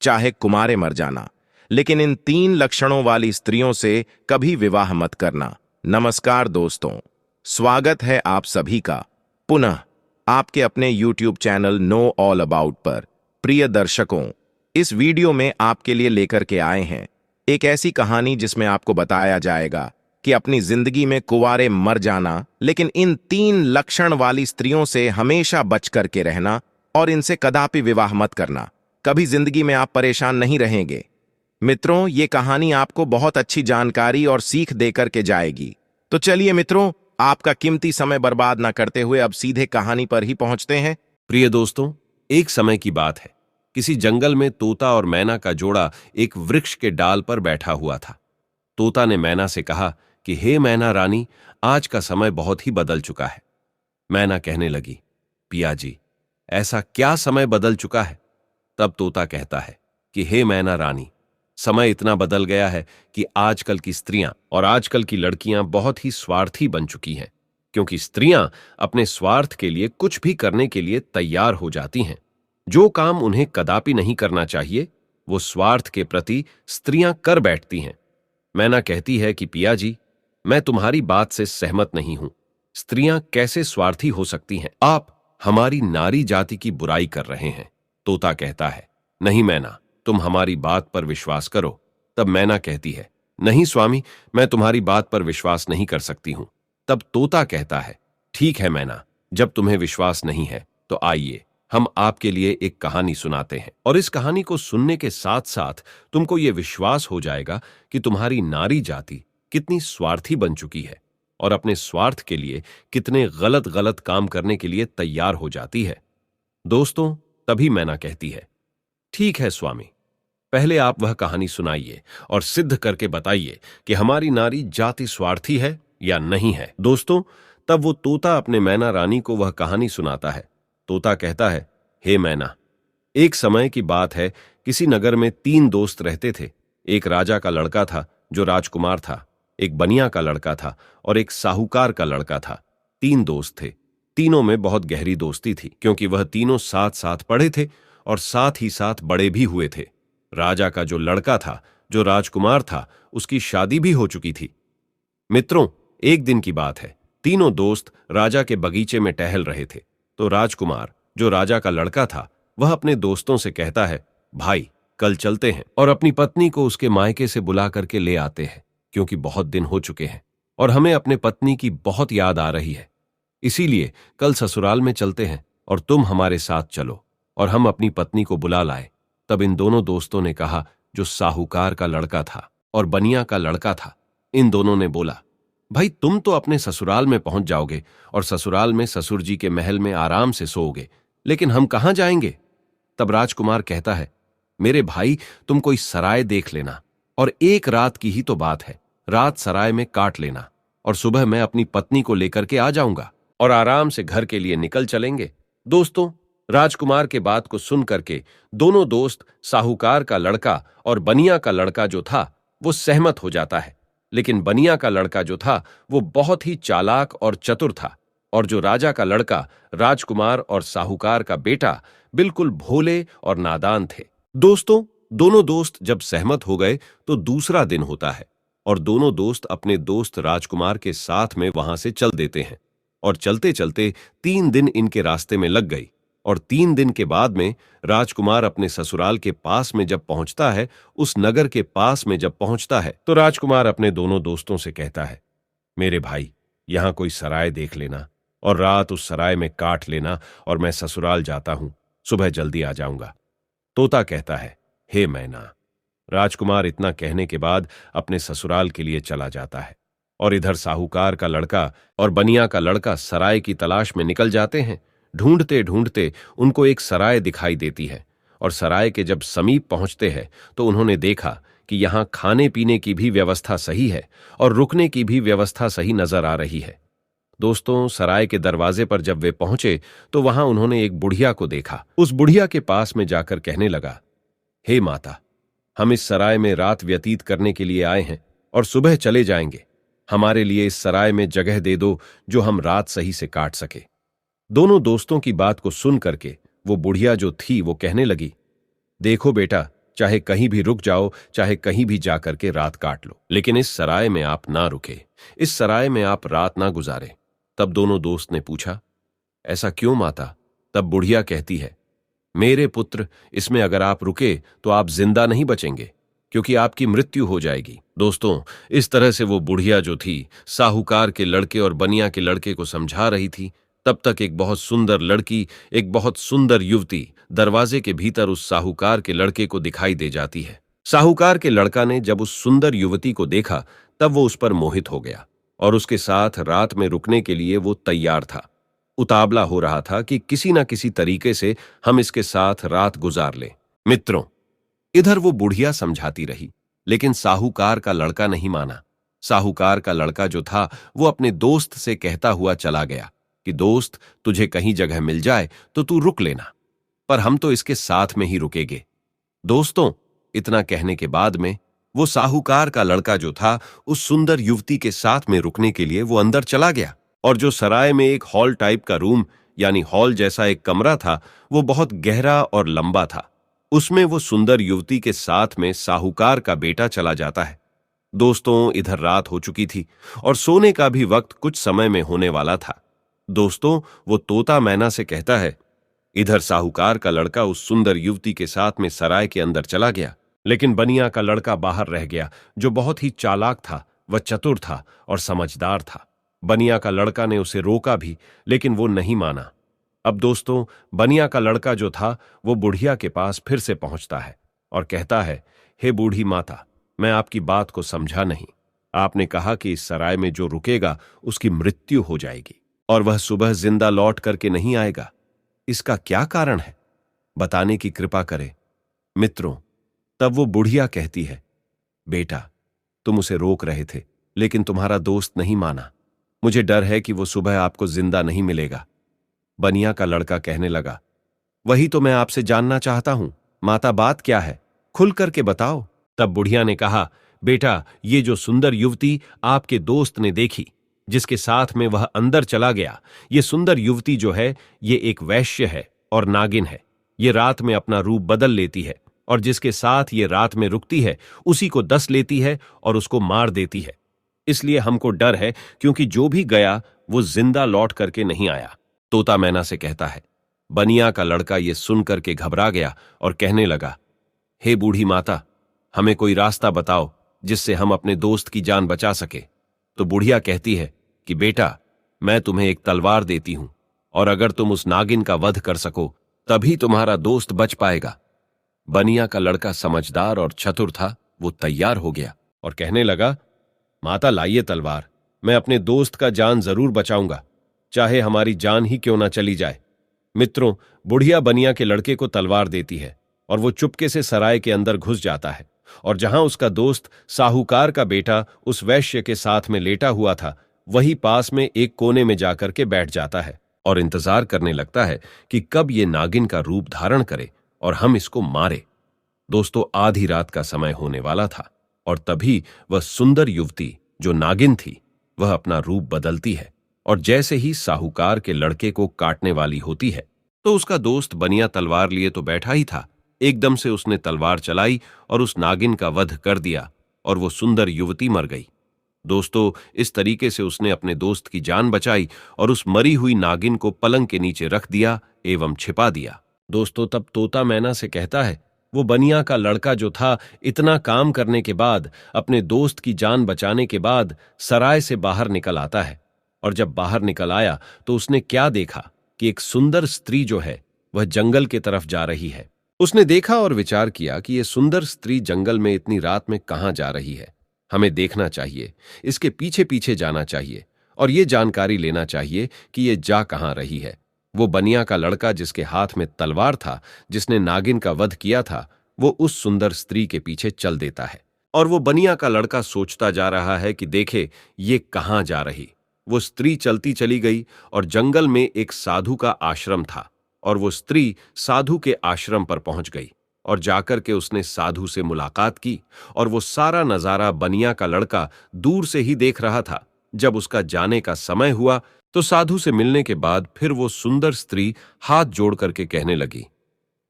चाहे कुमारे मर जाना, लेकिन इन 3 लक्षणों वाली स्त्रियों से कभी विवाह मत करना। नमस्कार दोस्तों, स्वागत है आप सभी का पुनः आपके अपने YouTube channel know all about पर। प्रिय दर्शकों, इस वीडियो में आपके लिए लेकर के आए हैं एक ऐसी कहानी जिसमें आपको बताया जाएगा कि अपनी जिंदगी में कुंवारे मर जाना, लेकिन इन 3 लक्षण वाली स्त्रियों से हमेशा बच करके रहना और इनसे कदापि विवाह मत करना। कभी जिंदगी में आप परेशान नहीं रहेंगे। मित्रों, ये कहानी आपको बहुत अच्छी जानकारी और सीख देकर के जाएगी। तो चलिए मित्रों, आपका कीमती समय बर्बाद ना करते हुए अब सीधे कहानी पर ही पहुंचते हैं। प्रिय दोस्तों, एक समय की बात है। किसी जंगल में तोता और मैना का जोड़ा एक वृक्ष के डाल पर बैठा हुआ था। तोता ने मैना से कहा कि हे मैना रानी, आज का समय बहुत ही बदल चुका है। मैना कहने लगी, पिया जी, ऐसा क्या समय बदल चुका है? तब तोता कहता है कि हे मैना रानी, समय इतना बदल गया है कि आजकल की स्त्रियां और आजकल की लड़कियां बहुत ही स्वार्थी बन चुकी हैं, क्योंकि स्त्रियां अपने स्वार्थ के लिए कुछ भी करने के लिए तैयार हो जाती हैं। जो काम उन्हें कदापि नहीं करना चाहिए, वो स्वार्थ के प्रति स्त्रियां कर बैठती हैं। मैना कहती है कि पिया जी, मैं तुम्हारी बात से सहमत नहीं हूं। स्त्रियां कैसे स्वार्थी हो सकती हैं? आप हमारी नारी जाति की बुराई कर रहे हैं। तोता कहता है, नहीं मैना, तुम हमारी बात पर विश्वास करो। तब मैना कहती है, नहीं स्वामी, मैं तुम्हारी बात पर विश्वास नहीं कर सकती हूं। तब तोता कहता है, ठीक है मैना, जब तुम्हें विश्वास नहीं है तो आइए हम आपके लिए एक कहानी सुनाते हैं, और इस कहानी को सुनने के साथ साथ तुमको ये विश्वास हो जाएगा कि तुम्हारी नारी जाति कितनी स्वार्थी बन चुकी है और अपने स्वार्थ के लिए कितने गलत गलत काम करने के लिए तैयार हो जाती है। दोस्तों, तभी मैना कहती है, ठीक है स्वामी, पहले आप वह कहानी सुनाइए और सिद्ध करके बताइए कि हमारी नारी जाति स्वार्थी है या नहीं है। दोस्तों, तब वो तोता अपने मैना रानी को वह कहानी सुनाता है। तोता कहता है, हे मैना, एक समय की बात है, किसी नगर में 3 दोस्त रहते थे। एक राजा का लड़का था जो राजकुमार था, एक बनिया का लड़का था और एक साहूकार का लड़का था। 3 दोस्त थे। तीनों में बहुत गहरी दोस्ती थी, क्योंकि वह तीनों साथ साथ पढ़े थे और साथ ही साथ बड़े भी हुए थे। राजा का जो लड़का था, जो राजकुमार था, उसकी शादी भी हो चुकी थी। मित्रों, एक दिन की बात है, तीनों दोस्त राजा के बगीचे में टहल रहे थे। तो राजकुमार, जो राजा का लड़का था, वह अपने दोस्तों से कहता है, भाई, कल चलते हैं और अपनी पत्नी को उसके मायके से बुला करके ले आते हैं, क्योंकि बहुत दिन हो चुके हैं और हमें अपने पत्नी की बहुत याद आ रही है। इसीलिए कल ससुराल में चलते हैं और तुम हमारे साथ चलो और हम अपनी पत्नी को बुला लाए। तब इन दोनों दोस्तों ने कहा, जो साहूकार का लड़का था और बनिया का लड़का था, इन दोनों ने बोला, भाई, तुम तो अपने ससुराल में पहुंच जाओगे और ससुराल में ससुर जी के महल में आराम से सोओगे, लेकिन हम कहां जाएंगे? तब राजकुमार कहता है, मेरे भाई, तुम कोई सराय देख लेना और एक रात की ही तो बात है, रात सराय में काट लेना और सुबह मैं अपनी पत्नी को लेकर के आ जाऊंगा और आराम से घर के लिए निकल चलेंगे। दोस्तों, राजकुमार के बात को सुन करके दोनों दोस्त, साहूकार का लड़का और बनिया का लड़का जो था, वो सहमत हो जाता है। लेकिन बनिया का लड़का जो था, वो बहुत ही चालाक और चतुर था, और जो राजा का लड़का, राजकुमार और साहूकार का बेटा, बिल्कुल भोले और नादान थे। दोस्तों, दोनों दोस्त जब सहमत हो गए तो दूसरा दिन होता है और दोनों दोस्त अपने दोस्त राजकुमार के साथ में वहां से चल देते हैं, और चलते चलते 3 दिन इनके रास्ते में लग गई। और 3 दिन के बाद में राजकुमार अपने ससुराल के पास में जब पहुंचता है, उस नगर के पास में जब पहुंचता है, तो राजकुमार अपने दोनों दोस्तों से कहता है, मेरे भाई, यहां कोई सराय देख लेना और रात उस सराय में काट लेना और मैं ससुराल जाता हूं, सुबह जल्दी आ जाऊंगा। तोता कहता है, हे मैना। राजकुमार इतना कहने के बाद अपने ससुराल के लिए चला जाता है, और इधर साहूकार का लड़का और बनिया का लड़का सराय की तलाश में निकल जाते हैं। ढूंढते ढूंढते उनको एक सराय दिखाई देती है, और सराय के जब समीप पहुंचते हैं तो उन्होंने देखा कि यहां खाने पीने की भी व्यवस्था सही है और रुकने की भी व्यवस्था सही नजर आ रही है। दोस्तों, सराय के दरवाजे पर जब वे पहुंचे तो वहां उन्होंने एक बुढ़िया को देखा। उस बुढ़िया के पास में जाकर कहने लगा, हे माता, हम इस सराय में रात व्यतीत करने के लिए आए हैं और सुबह चले जाएंगे। हमारे लिए इस सराय में जगह दे दो जो हम रात सही से काट सके। दोनों दोस्तों की बात को सुन करके वो बुढ़िया जो थी वो कहने लगी, देखो बेटा, चाहे कहीं भी रुक जाओ, चाहे कहीं भी जाकर के रात काट लो, लेकिन इस सराय में आप ना रुके, इस सराय में आप रात ना गुजारे। तब दोनों दोस्त ने पूछा, ऐसा क्यों माता? तब बुढ़िया कहती है, मेरे पुत्र, इसमें अगर आप रुके तो आप जिंदा नहीं बचेंगे, क्योंकि आपकी मृत्यु हो जाएगी। दोस्तों, इस तरह से वो बुढ़िया जो थी साहूकार के लड़के और बनिया के लड़के को समझा रही थी। तब तक एक बहुत सुंदर लड़की, एक बहुत सुंदर युवती दरवाजे के भीतर उस साहूकार के लड़के को दिखाई दे जाती है। साहूकार के लड़का ने जब उस सुंदर युवती को देखा तब वो उस पर मोहित हो गया और उसके साथ रात में रुकने के लिए वो तैयार था। उतावला हो रहा था कि किसी ना किसी तरीके से हम इसके साथ रात गुजार लें। मित्रों, इधर वो बुढ़िया समझाती रही, लेकिन साहूकार का लड़का नहीं माना। साहूकार का लड़का जो था वो अपने दोस्त से कहता हुआ चला गया कि दोस्त, तुझे कहीं जगह मिल जाए तो तू रुक लेना, पर हम तो इसके साथ में ही रुकेंगे। दोस्तों, इतना कहने के बाद में वो साहूकार का लड़का जो था उस सुंदर युवती के साथ में रुकने के लिए वो अंदर चला गया, और जो सराय में एक हॉल टाइप का रूम यानी हॉल जैसा एक कमरा था वो बहुत गहरा और लंबा था। उसमें वो सुंदर युवती के साथ में साहूकार का बेटा चला जाता है। दोस्तों, इधर रात हो चुकी थी और सोने का भी वक्त कुछ समय में होने वाला था। दोस्तों, वो तोता मैना से कहता है, इधर साहूकार का लड़का उस सुंदर युवती के साथ में सराय के अंदर चला गया, लेकिन बनिया का लड़का बाहर रह गया, जो बहुत ही चालाक था, वह चतुर था और समझदार था। बनिया का लड़का ने उसे रोका भी, लेकिन वो नहीं माना। अब दोस्तों, बनिया का लड़का जो था वो बुढ़िया के पास फिर से पहुंचता है और कहता है, हे बूढ़ी माता, मैं आपकी बात को समझा नहीं। आपने कहा कि इस सराय में जो रुकेगा उसकी मृत्यु हो जाएगी और वह सुबह जिंदा लौट करके नहीं आएगा। इसका क्या कारण है? बताने की कृपा करें। मित्रों, तब वो बुढ़िया कहती है, बेटा, तुम उसे रोक रहे थे, लेकिन तुम्हारा दोस्त नहीं माना। मुझे डर है कि वो सुबह आपको जिंदा नहीं मिलेगा। बनिया का लड़का कहने लगा, वही तो मैं आपसे जानना चाहता हूं, माता, बात क्या है? खुल करके बताओ। तब बुढ़िया ने कहा, बेटा, ये जो सुंदर युवती आपके दोस्त ने देखी, जिसके साथ में वह अंदर चला गया, ये सुंदर युवती जो है ये एक वैश्य है और नागिन है। ये रात में अपना रूप बदल लेती है और जिसके साथ ये रात में रुकती है उसी को डस लेती है और उसको मार देती है। इसलिए हमको डर है, क्योंकि जो भी गया वो जिंदा लौट करके नहीं आया। तोता मैना से कहता है। बनिया का लड़का ये सुन करके घबरा गया और कहने लगा, हे बूढ़ी माता, हमें कोई रास्ता बताओ जिससे हम अपने दोस्त की जान बचा सके। तो बुढ़िया कहती है कि बेटा, मैं तुम्हें एक तलवार देती हूं और अगर तुम उस नागिन का वध कर सको तभी तुम्हारा दोस्त बच पाएगा। बनिया का लड़का समझदार और चतुर था, वो तैयार हो गया और कहने लगा, माता, लाइए तलवार, मैं अपने दोस्त का जान जरूर बचाऊंगा, चाहे हमारी जान ही क्यों ना चली जाए। मित्रों, बुढ़िया बनिया के लड़के को तलवार देती है और वो चुपके से सराय के अंदर घुस जाता है, और जहां उसका दोस्त साहूकार का बेटा उस वैश्य के साथ में लेटा हुआ था, वही पास में एक कोने में जाकर के बैठ जाता है और इंतजार करने लगता है कि कब ये नागिन का रूप धारण करे और हम इसको मारे। दोस्तों, आधी रात का समय होने वाला था और तभी वह सुंदर युवती जो नागिन थी वह अपना रूप बदलती है और जैसे ही साहूकार के लड़के को काटने वाली होती है तो उसका दोस्त बनिया तलवार लिए तो बैठा ही था, एकदम से उसने तलवार चलाई और उस नागिन का वध कर दिया और वो सुंदर युवती मर गई। दोस्तों, इस तरीके से उसने अपने दोस्त की जान बचाई और उस मरी हुई नागिन को पलंग के नीचे रख दिया एवं छिपा दिया। दोस्तों, तब तोता मैना से कहता है, वो बनिया का लड़का जो था इतना काम करने के बाद, अपने दोस्त की जान बचाने के बाद सराय से बाहर निकल आता है, और जब बाहर निकल आया तो उसने क्या देखा कि एक सुंदर स्त्री जो है वह जंगल की तरफ जा रही है। उसने देखा और विचार किया कि यह सुंदर स्त्री जंगल में इतनी रात में कहां जा रही है। हमें देखना चाहिए, इसके पीछे पीछे जाना चाहिए और ये जानकारी लेना चाहिए कि ये जा कहां रही है। वो बनिया का लड़का जिसके हाथ में तलवार था, जिसने नागिन का वध किया था, वो उस सुंदर स्त्री के पीछे चल देता है और वो बनिया का लड़का सोचता जा रहा है कि देखे ये कहां जा रही। वो स्त्री चलती चली गई और जंगल में एक साधु का आश्रम था और वो स्त्री साधु के आश्रम पर पहुंच गई और जाकर के उसने साधु से मुलाकात की और वो सारा नजारा बनिया का लड़का दूर से ही देख रहा था। जब उसका जाने का समय हुआ तो साधु से मिलने के बाद फिर वो सुंदर स्त्री हाथ जोड़ करके कहने लगी,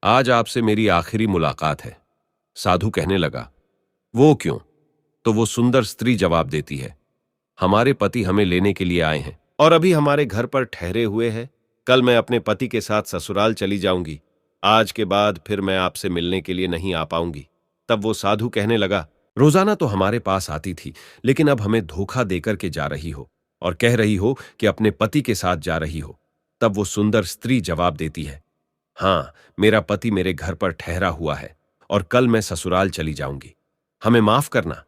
आज आपसे मेरी आखिरी मुलाकात है। साधु कहने लगा, वो क्यों? तो वो सुंदर स्त्री जवाब देती है, हमारे पति हमें लेने के लिए आए हैं और अभी हमारे घर पर ठहरे हुए हैं। कल मैं अपने पति के साथ ससुराल चली जाऊंगी। आज के बाद फिर मैं आपसे मिलने के लिए नहीं आ पाऊंगी। तब वो साधु कहने लगा, रोजाना तो हमारे पास आती थी, लेकिन अब हमें धोखा देकर के जा रही हो और कह रही हो कि अपने पति के साथ जा रही हो। तब वो सुंदर स्त्री जवाब देती है, हाँ, मेरा पति मेरे घर पर ठहरा हुआ है और कल मैं ससुराल चली जाऊंगी। हमें माफ करना,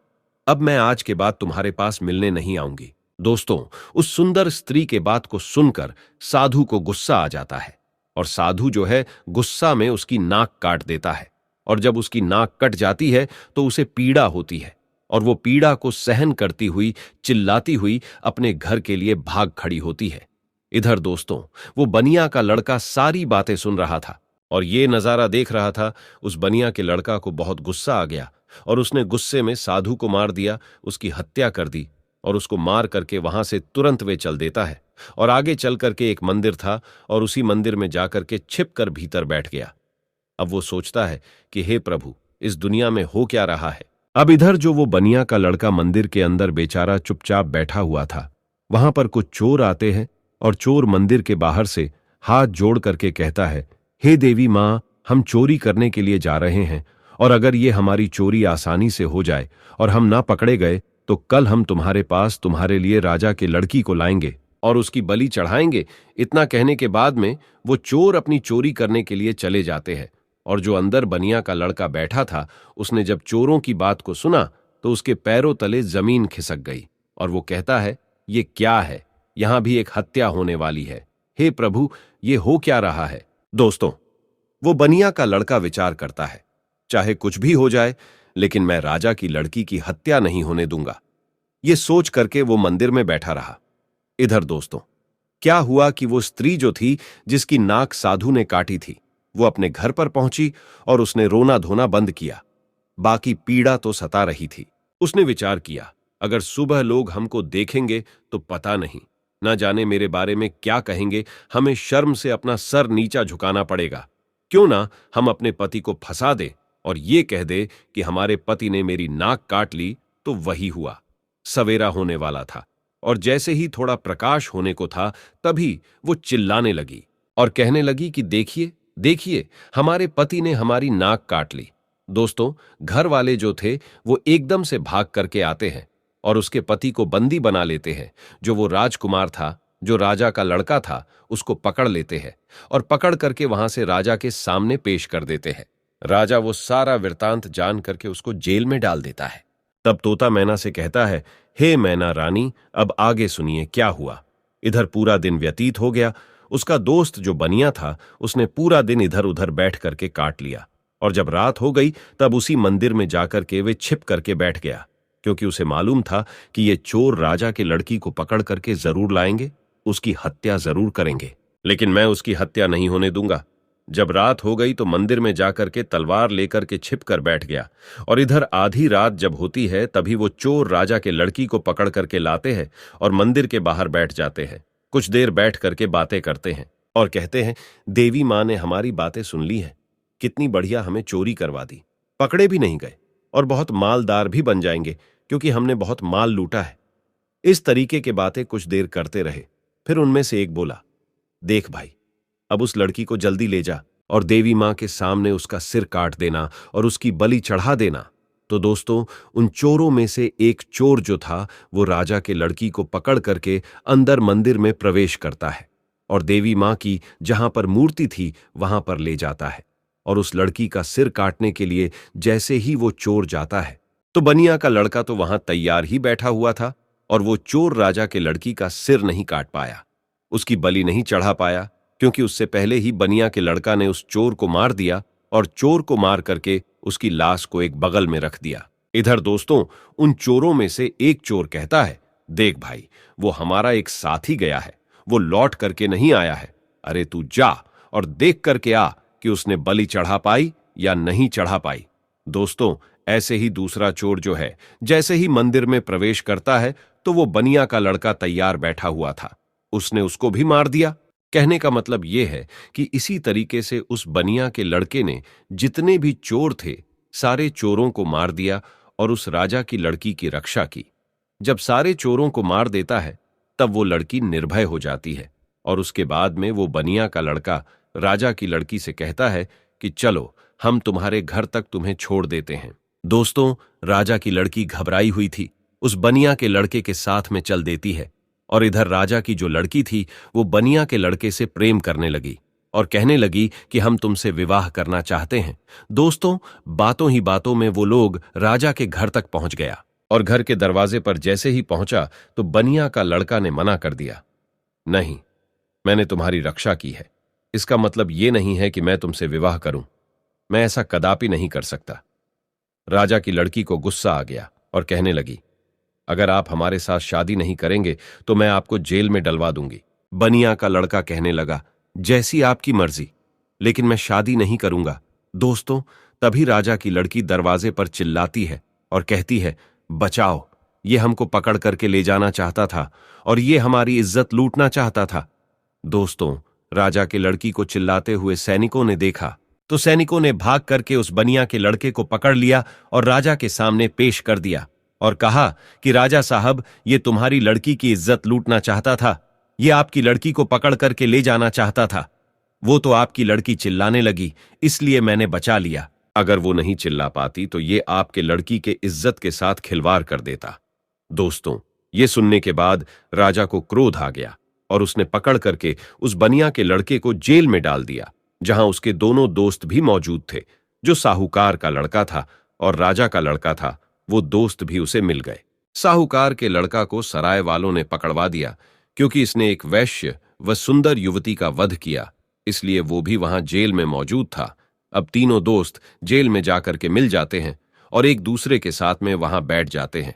अब मैं आज के बाद तुम्हारे पास मिलने नहीं आऊंगी। दोस्तों, उस सुंदर स्त्री के बात को सुनकर साधु को गुस्सा आ जाता है और साधु जो है गुस्सा में उसकी नाक काट देता है। और जब उसकी नाक कट जाती है तो उसे पीड़ा होती है और वो पीड़ा को सहन करती हुई चिल्लाती हुई अपने घर के लिए भाग खड़ी होती है। इधर दोस्तों, वो बनिया का लड़का सारी बातें सुन रहा था और ये नजारा देख रहा था। उस बनिया के लड़का को बहुत गुस्सा आ गया और उसने गुस्से में साधु को मार दिया, उसकी हत्या कर दी और उसको मार करके वहां से तुरंत वे चल देता है और आगे चल करके एक मंदिर था और उसी मंदिर में जाकर के छिप कर भीतर बैठ गया। अब वो सोचता है कि हे प्रभु, इस दुनिया में हो क्या रहा है। अब इधर जो वो बनिया का लड़का मंदिर के अंदर बेचारा चुपचाप बैठा हुआ था, वहां पर कुछ चोर आते हैं और चोर मंदिर के बाहर से हाथ जोड़ करके कहता है, हे देवी मां, हम चोरी करने के लिए जा रहे हैं और अगर ये हमारी चोरी आसानी से हो जाए और हम ना पकड़े गए तो कल हम तुम्हारे पास तुम्हारे लिए राजा के लड़की को लाएंगे और उसकी बलि चढ़ाएंगे। इतना कहने के बाद में वो चोर अपनी चोरी करने के लिए चले जाते हैं और जो अंदर बनिया का लड़का बैठा था, उसने जब चोरों की बात को सुना तो उसके पैरों तले जमीन खिसक गई और वो कहता है, ये क्या है? यहां भी एक हत्या होने वाली है। हे प्रभु, ये हो क्या रहा है? दोस्तों, वो बनिया का लड़का विचार करता है, चाहे कुछ भी हो जाए, लेकिन मैं राजा की लड़की की हत्या नहीं होने दूंगा। ये सोच करके वो मंदिर में बैठा रहा। इधर दोस्तों, क्या हुआ कि वो स्त्री जो थी जिसकी नाक साधु ने काटी थी, वो अपने घर पर पहुंची और उसने रोना धोना बंद किया। बाकी पीड़ा तो सता रही थी। उसने विचार किया, अगर सुबह लोग हमको देखेंगे तो पता नहीं, ना जाने मेरे बारे में क्या कहेंगे। हमें शर्म से अपना सर नीचा झुकाना पड़ेगा। क्यों ना हम अपने पति को फंसा दें और ये कह दे कि हमारे पति ने मेरी नाक काट ली। तो वही हुआ। सवेरा होने वाला था और जैसे ही थोड़ा प्रकाश होने को था, तभी वो चिल्लाने लगी और कहने लगी कि देखिए देखिए, हमारे पति ने हमारी नाक काट ली। दोस्तों, घर वाले जो थे वो एकदम से भाग करके आते हैं और उसके पति को बंदी बना लेते हैं। जो वो राजकुमार था, जो राजा का लड़का था, उसको पकड़ लेते हैं और पकड़ करके वहां से राजा के सामने पेश कर देते हैं। राजा वो सारा वृतांत जान करके उसको जेल में डाल देता है। तब तोता मैना से कहता है, हे मैना रानी, अब आगे सुनिए क्या हुआ। इधर पूरा दिन व्यतीत हो गया। उसका दोस्त जो बनिया था, उसने पूरा दिन इधर उधर बैठ करके काट लिया और जब रात हो गई तब उसी मंदिर में जाकर के वे छिप करके बैठ गया, क्योंकि उसे मालूम था कि ये चोर राजा के लड़की को पकड़ करके जरूर लाएंगे, उसकी हत्या जरूर करेंगे, लेकिन मैं उसकी हत्या नहीं होने दूंगा। जब रात हो गई तो मंदिर में जाकर के तलवार लेकर के छिप कर बैठ गया और इधर आधी रात जब होती है तभी वो चोर राजा के लड़की को पकड़ करके लाते हैं और मंदिर के बाहर बैठ जाते हैं। कुछ देर बैठ करके बातें करते हैं और कहते हैं, देवी मां ने हमारी बातें सुन ली हैं, कितनी बढ़िया हमें चोरी करवा दी, पकड़े भी नहीं गए और बहुत मालदार भी बन जाएंगे क्योंकि हमने बहुत माल लूटा है। इस तरीके की बातें कुछ देर करते रहे। फिर उनमें से एक बोला, देख भाई, अब उस लड़की को जल्दी ले जा और देवी मां के सामने उसका सिर काट देना और उसकी बलि चढ़ा देना। तो दोस्तों, उन चोरों में से एक चोर जो था वो राजा के लड़की को पकड़ करके अंदर मंदिर में प्रवेश करता है और देवी मां की जहां पर मूर्ति थी वहां पर ले जाता है और उस लड़की का सिर काटने के लिए जैसे ही वो चोर जाता है तो बनिया का लड़का तो वहां तैयार ही बैठा हुआ था और वो चोर राजा के लड़की का सिर नहीं काट पाया, उसकी बलि नहीं चढ़ा पाया, क्योंकि उससे पहले ही बनिया के लड़का ने उस चोर को मार दिया और चोर को मार करके उसकी लाश को एक बगल में रख दिया। इधर दोस्तों, उन चोरों में से एक चोर कहता है, देख भाई, वो हमारा एक साथी गया है, वो लौट करके नहीं आया है। अरे तू जा और देख करके आ कि उसने बलि चढ़ा पाई या नहीं चढ़ा पाई। दोस्तों, ऐसे ही दूसरा चोर जो है जैसे ही मंदिर में प्रवेश करता है तो वो बनिया का लड़का तैयार बैठा हुआ था, उसने उसको भी मार दिया। कहने का मतलब यह है कि इसी तरीके से उस बनिया के लड़के ने जितने भी चोर थे सारे चोरों को मार दिया और उस राजा की लड़की की रक्षा की। जब सारे चोरों को मार देता है तब वो लड़की निर्भय हो जाती है और उसके बाद में वो बनिया का लड़का राजा की लड़की से कहता है कि चलो हम तुम्हारे घर तक तुम्हें छोड़ देते हैं। दोस्तों, राजा की लड़की घबराई हुई थी, उस बनिया के लड़के के साथ में चल देती है और इधर राजा की जो लड़की थी वो बनिया के लड़के से प्रेम करने लगी और कहने लगी कि हम तुमसे विवाह करना चाहते हैं। दोस्तों, बातों ही बातों में वो लोग राजा के घर तक पहुंच गया और घर के दरवाजे पर जैसे ही पहुंचा तो बनिया का लड़का ने मना कर दिया, नहीं, मैंने तुम्हारी रक्षा की है, इसका मतलब ये नहीं है कि मैं तुमसे विवाह करूं, मैं ऐसा कदापि नहीं कर सकता। राजा की लड़की को गुस्सा आ गया और कहने लगी, अगर आप हमारे साथ शादी नहीं करेंगे तो मैं आपको जेल में डलवा दूंगी। बनिया का लड़का कहने लगा, जैसी आपकी मर्जी, लेकिन मैं शादी नहीं करूंगा। दोस्तों, तभी राजा की लड़की दरवाजे पर चिल्लाती है और कहती है, बचाओ, ये हमको पकड़ करके ले जाना चाहता था और ये हमारी इज्जत लूटना चाहता था। दोस्तों, राजा के लड़की को चिल्लाते हुए सैनिकों ने देखा तो सैनिकों ने भाग करके उस बनिया के लड़के को पकड़ लिया और राजा के सामने पेश कर दिया और कहा कि राजा साहब, ये तुम्हारी लड़की की इज्जत लूटना चाहता था, ये आपकी लड़की को पकड़ करके ले जाना चाहता था। वो तो आपकी लड़की चिल्लाने लगी, इसलिए मैंने बचा लिया। अगर वो नहीं चिल्ला पाती तो ये आपके लड़की के इज्जत के साथ खिलवाड़ कर देता। दोस्तों, ये सुनने के बाद राजा को क्रोध आ गया और उसने पकड़ करके उस बनिया के लड़के को जेल में डाल दिया, जहां उसके दोनों दोस्त भी मौजूद थे। जो साहूकार का लड़का था और राजा का लड़का था, वो दोस्त भी उसे मिल गए। साहूकार के लड़का को सराय वालों ने पकड़वा दिया क्योंकि इसने एक वैश्य व सुंदर युवती का वध किया, इसलिए वो भी वहां जेल में मौजूद था। अब तीनों दोस्त जेल में जाकर के मिल जाते हैं और एक दूसरे के साथ में वहां बैठ जाते हैं।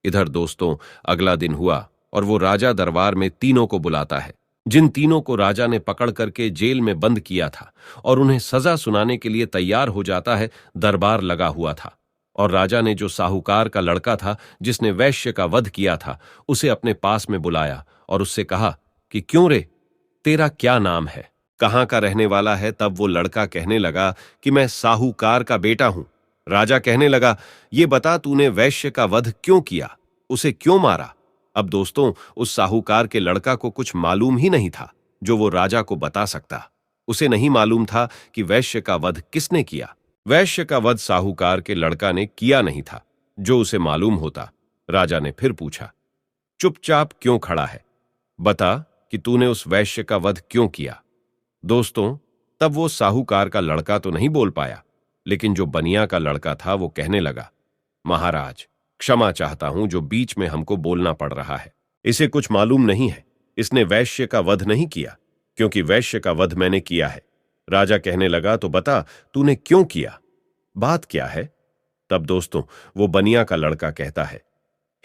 इधर दोस्तों, अगला दिन हुआ और वो राजा दरबार में तीनों को बुलाता है, जिन तीनों को राजा ने पकड़ करके जेल में बंद किया था, और उन्हें सजा सुनाने के लिए तैयार हो जाता है। दरबार लगा हुआ था और राजा ने जो साहूकार का लड़का था जिसने वैश्य का वध किया था, उसे अपने पास में बुलाया और उससे कहा कि क्यों रे, तेरा क्या नाम है, कहाँ का रहने वाला है। तब वो लड़का कहने लगा कि मैं साहूकार का बेटा हूं। राजा कहने लगा, ये बता, तूने वैश्य का वध क्यों किया, उसे क्यों मारा। अब दोस्तों, उस साहूकार के लड़का को कुछ मालूम ही नहीं था जो वो राजा को बता सकता। उसे नहीं मालूम था कि वैश्य का वध किसने किया। वैश्य का वध साहूकार के लड़का ने किया नहीं था। जो उसे मालूम होता, राजा ने फिर पूछा, चुपचाप क्यों खड़ा है, बता कि तूने उस वैश्य का वध क्यों किया। दोस्तों, तब वो साहूकार का लड़का तो नहीं बोल पाया, लेकिन जो बनिया का लड़का था वो कहने लगा, महाराज, क्षमा चाहता हूं जो बीच में हमको बोलना पड़ रहा है। इसे कुछ मालूम नहीं है, इसने वैश्य का वध नहीं किया, क्योंकि वैश्य का वध मैंने किया है। राजा कहने लगा, तो बता, तूने क्यों किया, बात क्या है। तब दोस्तों, वो बनिया का लड़का कहता है,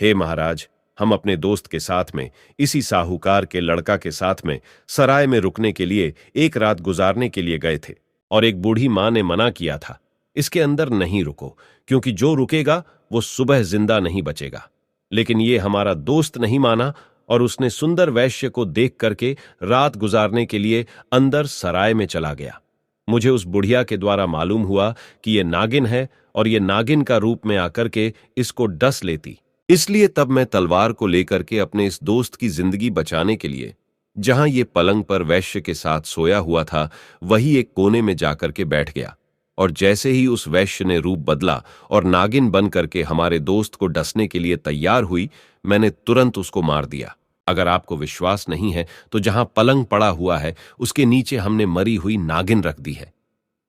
हे महाराज, हम अपने दोस्त के साथ में, इसी साहूकार के लड़का के साथ में सराय में रुकने के लिए एक रात गुजारने के लिए गए थे और एक बूढ़ी मां ने मना किया था, इसके अंदर नहीं रुको, क्योंकि जो रुकेगा वो सुबह जिंदा नहीं बचेगा। लेकिन ये हमारा दोस्त नहीं माना और उसने सुंदर वैश्य को देख करके रात गुजारने के लिए अंदर सराय में चला गया। मुझे उस बुढ़िया के द्वारा मालूम हुआ कि ये नागिन है और ये नागिन का रूप में आकर के इसको डस लेती, इसलिए तब मैं तलवार को लेकर के अपने इस दोस्त की जिंदगी बचाने के लिए जहां ये पलंग पर वैश्य के साथ सोया हुआ था, वही एक कोने में जाकर के बैठ गया। और जैसे ही उस वैश्य ने रूप बदला और नागिन बन करके हमारे दोस्त को डसने के लिए तैयार हुई, मैंने तुरंत उसको मार दिया। अगर आपको विश्वास नहीं है तो जहां पलंग पड़ा हुआ है उसके नीचे हमने मरी हुई नागिन रख दी है,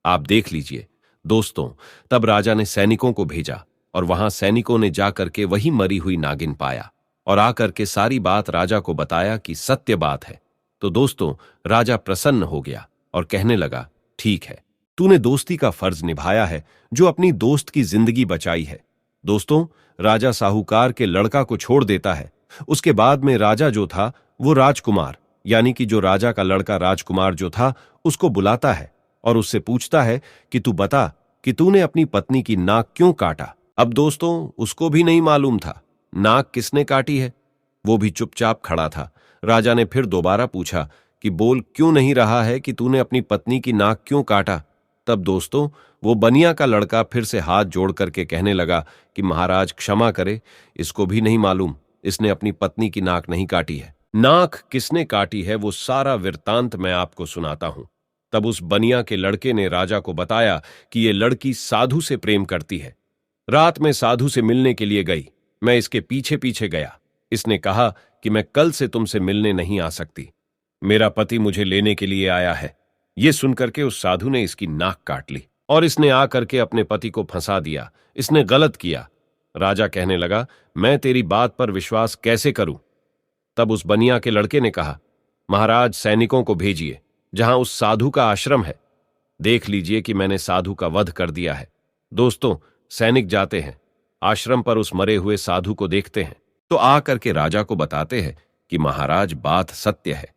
आप देख लीजिए। दोस्तों, तब राजा ने सैनिकों को भेजा और वहां सैनिकों ने जाकर के वही मरी हुई नागिन पाया और आकर के सारी बात राजा को बताया कि सत्य बात है। तो दोस्तों, राजा प्रसन्न हो गया और कहने लगा, ठीक है, तूने दोस्ती का फर्ज निभाया है, जो अपनी दोस्त की जिंदगी बचाई है। दोस्तों, राजा साहूकार के लड़का को छोड़ देता है। उसके बाद में राजा जो था वो राजकुमार, यानी कि जो राजा का लड़का राजकुमार जो था, उसको बुलाता है और उससे पूछता है कि तू बता कि तूने अपनी पत्नी की नाक क्यों काटा। अब दोस्तों, उसको भी नहीं मालूम था नाक किसने काटी है, वो भी चुपचाप खड़ा था। राजा ने फिर दोबारा पूछा कि बोल, क्यों नहीं रहा है कि तूने अपनी पत्नी की नाक क्यों काटा। तब दोस्तों वो बनिया का लड़का फिर से हाथ जोड़ करके कहने लगा कि महाराज क्षमा करे, इसको भी नहीं मालूम इसने अपनी पत्नी की नाक नहीं काटी है। नाक किसने काटी है वो सारा वृत्तांत मैं आपको सुनाता हूं। तब उस बनिया के लड़के ने राजा को बताया कि ये लड़की साधु से प्रेम करती है। रात में साधु से मिलने के लिए गई, मैं इसके पीछे पीछे गया। इसने कहा कि मैं कल से तुमसे मिलने नहीं आ सकती, मेरा पति मुझे लेने के लिए आया है। ये सुनकर के उस साधु ने इसकी नाक काट ली और इसने आकर के अपने पति को फंसा दिया। इसने गलत किया। राजा कहने लगा, मैं तेरी बात पर विश्वास कैसे करूं? तब उस बनिया के लड़के ने कहा, महाराज सैनिकों को भेजिए जहां उस साधु का आश्रम है। देख लीजिए कि मैंने साधु का वध कर दिया है। दोस्तों, सैनिक जाते हैं, आश्रम पर उस मरे हुए साधु को देखते हैं, तो आकर के राजा को बताते हैं कि महाराज बात सत्य है।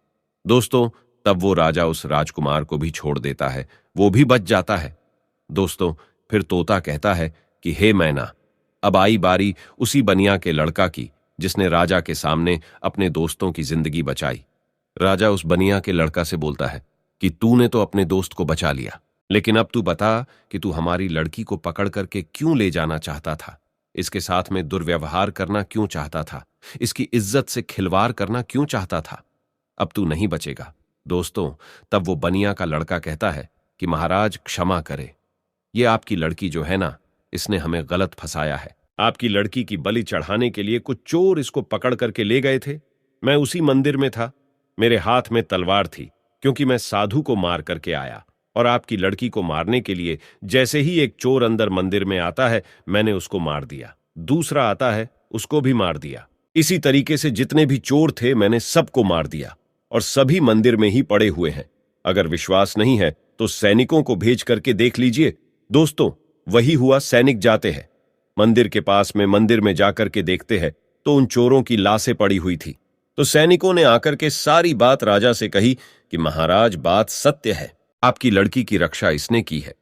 दोस्तों, तब वो राजा उस राजकुमार को भी छोड़ देता है, वो भी बच जाता है। दोस्तों, फिर तोता कहता है कि हे मैना, अब आई बारी उसी बनिया के लड़का की जिसने राजा के सामने अपने दोस्तों की जिंदगी बचाई। राजा उस बनिया के लड़का से बोलता है कि तूने तो अपने दोस्त को बचा लिया, लेकिन अब तू बता कि तू हमारी लड़की को पकड़ करके क्यों ले जाना चाहता था, इसके साथ में दुर्व्यवहार करना क्यों चाहता था, इसकी इज्जत से खिलवाड़ करना क्यों चाहता था। अब तू नहीं बचेगा। दोस्तों, तब वो बनिया का लड़का कहता है कि महाराज क्षमा करे, ये आपकी लड़की जो है ना, इसने हमें गलत फंसाया है। आपकी लड़की की बलि चढ़ाने के लिए कुछ चोर इसको पकड़ करके ले गए थे। मैं उसी मंदिर में था, मेरे हाथ में तलवार थी क्योंकि मैं साधु को मार करके आया, और आपकी लड़की को मारने के लिए जैसे ही एक चोर अंदर मंदिर में आता है, मैंने उसको मार दिया। दूसरा आता है, उसको भी मार दिया। इसी तरीके से जितने भी चोर थे मैंने सबको मार दिया, और सभी मंदिर में ही पड़े हुए हैं। अगर विश्वास नहीं है तो सैनिकों को भेज करके देख लीजिए। दोस्तों, वही हुआ। सैनिक जाते हैं मंदिर के पास में, मंदिर में जाकर के देखते हैं तो उन चोरों की लाशें पड़ी हुई थी। तो सैनिकों ने आकर के सारी बात राजा से कही कि महाराज बात सत्य है, आपकी लड़की की रक्षा इसने की है।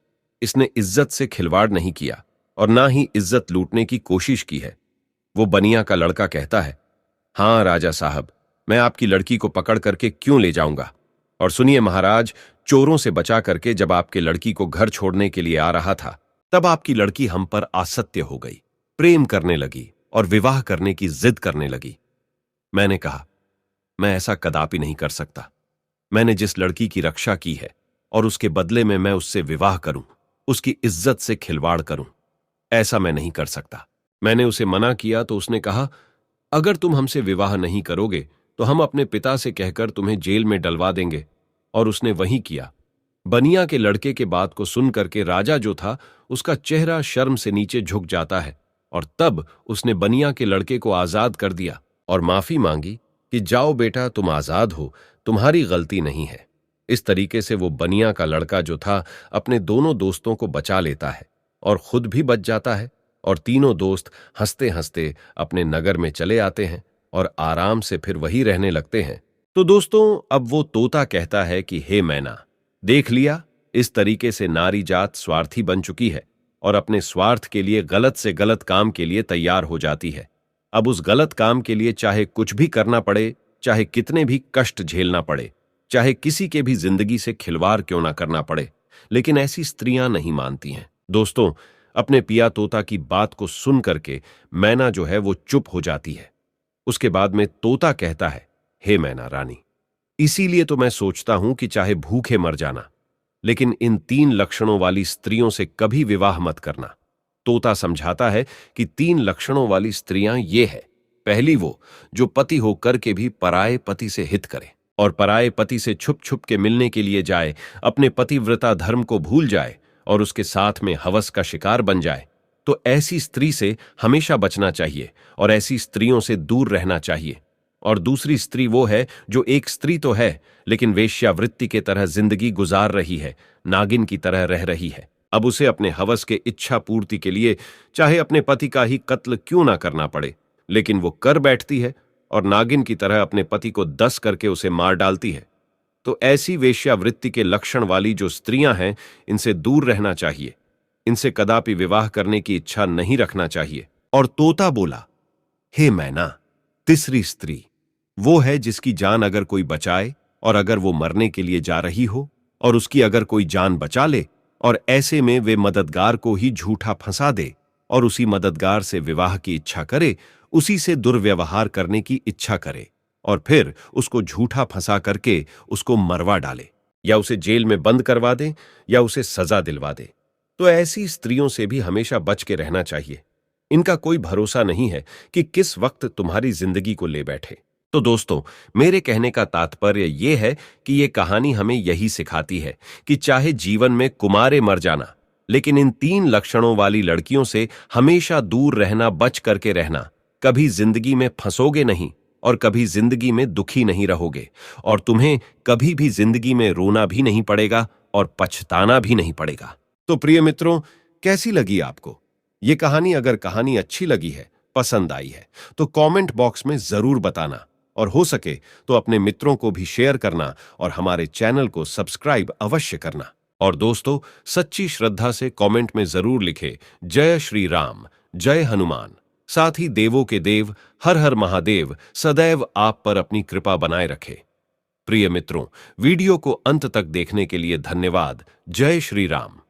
इसने इज्जत से खिलवाड़ नहीं किया और ना ही इज्जत लूटने की कोशिश की है। वो बनिया का लड़का कहता है, हाँ राजा साहब, मैं आपकी लड़की को पकड़ करके क्यों ले जाऊंगा। और सुनिए महाराज, चोरों से बचा करके जब आपके लड़की को घर छोड़ने के लिए आ रहा था, तब आपकी लड़की हम पर आसक्ति हो गई, प्रेम करने लगी और विवाह करने की जिद करने लगी। मैंने कहा, मैं ऐसा कदापि नहीं कर सकता। मैंने जिस लड़की की रक्षा की है और उसके बदले में मैं उससे विवाह करूं, उसकी इज्जत से खिलवाड़ करूं, ऐसा मैं नहीं कर सकता। मैंने उसे मना किया तो उसने कहा, अगर तुम हमसे विवाह नहीं करोगे तो हम अपने पिता से कहकर तुम्हें जेल में डलवा देंगे। और उसने वही किया। बनिया के लड़के के बात को सुन करके राजा जो था, उसका चेहरा शर्म से नीचे झुक जाता है, और तब उसने बनिया के लड़के को आजाद कर दिया और माफी मांगी कि जाओ बेटा, तुम आजाद हो, तुम्हारी गलती नहीं है। इस तरीके से वो बनिया का लड़का जो था अपने दोनों दोस्तों को बचा लेता है और खुद भी बच जाता है, और तीनों दोस्त हंसते हंसते अपने नगर में चले आते हैं और आराम से फिर वही रहने लगते हैं। तो दोस्तों, अब वो तोता कहता है कि हे मैना, देख लिया, इस तरीके से नारी जात स्वार्थी बन चुकी है और अपने स्वार्थ के लिए गलत से गलत काम के लिए तैयार हो जाती है। अब उस गलत काम के लिए चाहे कुछ भी करना पड़े, चाहे कितने भी कष्ट झेलना पड़े, चाहे किसी के भी जिंदगी से खिलवाड़ क्यों ना करना पड़े, लेकिन ऐसी स्त्रियां नहीं मानती हैं। दोस्तों, अपने पिया तोता की बात को सुन करके मैना जो है वो चुप हो जाती है। उसके बाद में तोता कहता है, हे मैना रानी, इसीलिए तो मैं सोचता हूं कि चाहे भूखे मर जाना, लेकिन इन 3 लक्षणों वाली स्त्रियों से कभी विवाह मत करना। तोता समझाता है कि 3 लक्षणों वाली स्त्रियां ये है। पहली, वो जो पति होकर के भी पराये पति से हित करे और पराये पति से छुप छुप के मिलने के लिए जाए, अपने पतिव्रता धर्म को भूल जाए और उसके साथ में हवस का शिकार बन जाए। तो ऐसी स्त्री से हमेशा बचना चाहिए और ऐसी स्त्रियों से दूर रहना चाहिए। और दूसरी स्त्री वो है जो एक स्त्री तो है, लेकिन वेश्यावृत्ति के तरह जिंदगी गुजार रही है, नागिन की तरह रह रही है। अब उसे अपने हवस के इच्छा पूर्ति के लिए चाहे अपने पति का ही कत्ल क्यों ना करना पड़े, लेकिन वो कर बैठती है और नागिन की तरह अपने पति को दस करके उसे मार डालती है। तो ऐसी वेश्यावृत्ति के लक्षण वाली जो स्त्रियां हैं, इनसे दूर रहना चाहिए, इनसे कदापि विवाह करने की इच्छा नहीं रखना चाहिए। और तोता बोला, हे मैना, तीसरी स्त्री वो है जिसकी जान अगर कोई बचाए और अगर वो मरने के लिए जा रही हो और उसकी अगर कोई जान बचा ले और ऐसे में वे मददगार को ही झूठा फंसा दे और उसी मददगार से विवाह की इच्छा करे, उसी से दुर्व्यवहार करने की इच्छा करे और फिर उसको झूठा फंसा करके उसको मरवा डाले या उसे जेल में बंद करवा दे या उसे सजा दिलवा दे। तो ऐसी स्त्रियों से भी हमेशा बच के रहना चाहिए। इनका कोई भरोसा नहीं है कि किस वक्त तुम्हारी जिंदगी को ले बैठे। तो दोस्तों, मेरे कहने का तात्पर्य यह है कि ये कहानी हमें यही सिखाती है कि चाहे जीवन में कुमारे मर जाना, लेकिन इन 3 लक्षणों वाली लड़कियों से हमेशा दूर रहना, बच करके रहना। कभी जिंदगी में फंसोगे नहीं और कभी जिंदगी में दुखी नहीं रहोगे और तुम्हें कभी भी जिंदगी में रोना भी नहीं पड़ेगा और पछताना भी नहीं पड़ेगा। तो प्रिय मित्रों, कैसी लगी आपको ये कहानी? अगर कहानी अच्छी लगी है, पसंद आई है, तो कमेंट बॉक्स में जरूर बताना और हो सके तो अपने मित्रों को भी शेयर करना और हमारे चैनल को सब्सक्राइब अवश्य करना। और दोस्तों, सच्ची श्रद्धा से कमेंट में जरूर लिखे जय श्री राम, जय हनुमान। साथ ही देवों के देव हर हर महादेव सदैव आप पर अपनी कृपा बनाए रखे। प्रिय मित्रों, वीडियो को अंत तक देखने के लिए धन्यवाद। जय श्री राम।